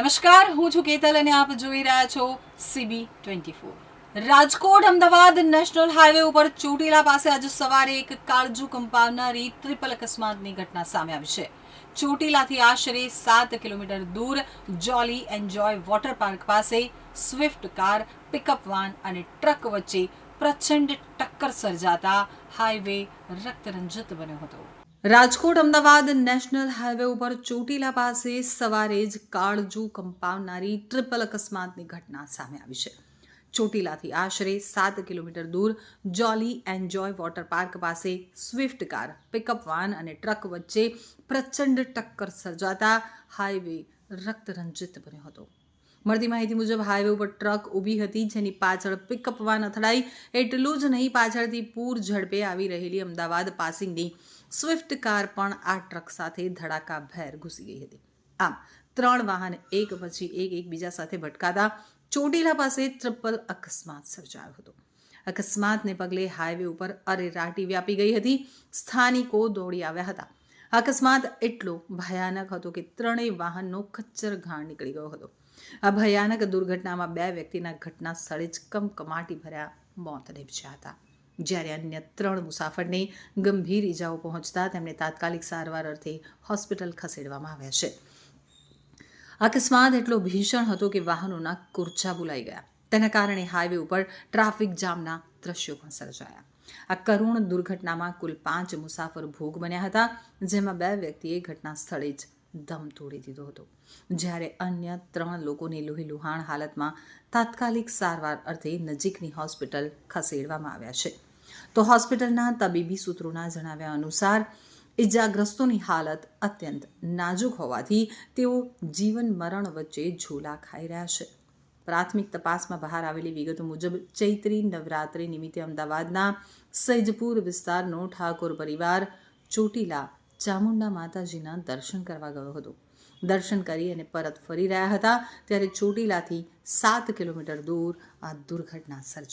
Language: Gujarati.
નમસ્કાર, હું છું કેતલ અને આપ જોઈ રહ્યા છો CB24। Rajkot Ahmedabad national highway ઉપર ચોટીલા પાસે આજે સવારે એક કાળજુ કંપાવનારી ટ્રિપલ અકસ્માતની ઘટના સામે આવી છે। ચોટીલાથી આશરે 7 કિલોમીટર દૂર જોલી એન્જોય વોટર પાર્ક પાસે સ્વિફ્ટ કાર, પિકઅપ વાન અને ટ્રક વચ્ચે પ્રચંડ ટક્કર સર્જાતા હાઈવે રક્તરંજિત બન્યો હતો। રાજકોટ અમદાવાદ નેશનલ હાઈવે ઉપર ચોટીલા પાસે સવારે જ કાળજુ કંપાવનારી ટ્રિપલ અકસ્માતની ઘટના સામે આવી છે। ચોટીલાથી આશરે 7 કિલોમીટર દૂર જોલી એન્જોય વોટર પાર્ક પાસે સ્વિફ્ટ કાર, પિકઅપ વાન અને ટ્રક વચ્ચે પ્રચંડ ટક્કર સર્જાતા હાઈવે રક્તરંજિત બન્યો હતો। મળતી માહિતી મુજબ હાઈવે ઉપર ટ્રક ઊભી હતી, જેની પાછળ પિકઅપ વાન અથડાઈ। એટલું જ નહીં, પાછળથી પૂર ઝડપે આવી રહેલી અમદાવાદ પાસિંગની સ્વિફ્ટ કાર પણ આ ટ્રક સાથે ધડાકાભેર ઘૂસી ગઈ હતી। આમ 3 વાહન એક પછી એક એકબીજા સાથે ભટકાતા ચોટીલા પાસે ટ્રિપલ અકસ્માત સર્જાયો હતો। અકસ્માતને પગલે હાઈવે ઉપર અરેરાટી વ્યાપી ગઈ હતી। સ્થાનિકો દોડી આવ્યા હતા। અકસ્માત એટલો ભયાનક હતો કે 3 વાહનનો ખચ્ચર ઘાણ નીકળી ગયો હતો। આ ભયાનક દુર્ઘટનામાં 2 વ્યક્તિના ઘટના સ્થળે જ કમકમાટી ભર્યા મોત નીપજ્યા હતા, જ્યારે અન્ય 3 મુસાફરને ગંભીર ઈજાઓ પહોંચતા તેમને તાત્કાલિક સારવાર અર્થે હોસ્પિટલ ખસેડવામાં આવ્યા છે। અકસ્માત એટલો ભીષણ હતો કે વાહનોના કુરચા બોલાઈ ગયા। તેના કારણે હાઈવે ઉપર ટ્રાફિક જામના દ્રશ્યો પણ સર્જાયા। આ કરુણ દુર્ઘટનામાં કુલ 5 મુસાફર ભોગ બન્યા હતા, જેમાં 2 વ્યક્તિએ ઘટના સ્થળે જ દમ તોડી દીધો હતો, જ્યારે અન્ય 3 લોકોને લોહીલુહાણ હાલતમાં તાત્કાલિક સારવાર અર્થે નજીકની હોસ્પિટલ ખસેડવામાં આવ્યા છે। તો હોસ્પિટલના તબીબી સૂત્રોના જણાવ્યા અનુસાર ઇજાગ્રસ્તોની હાલત અત્યંત નાજુક હોવાથી તેઓ જીવન મરણ વચ્ચે ઝોલા ખાઈ રહ્યા છે। પ્રાથમિક તપાસમાં બહાર આવેલી વિગતો મુજબ ચૈત્રી નવરાત્રિ નિમિત્તે અમદાવાદના સૈજપુર વિસ્તારનો ઠાકોર પરિવાર ચોટીલા ચામુંડા માતાજીના દર્શન કરવા ગયો હતો। દર્શન કરી અને પરત ફરી રહ્યા હતા, ત્યારે ચોટીલાથી 7 કિલોમીટર દૂર આ દુર્ઘટના સર્જાઈ।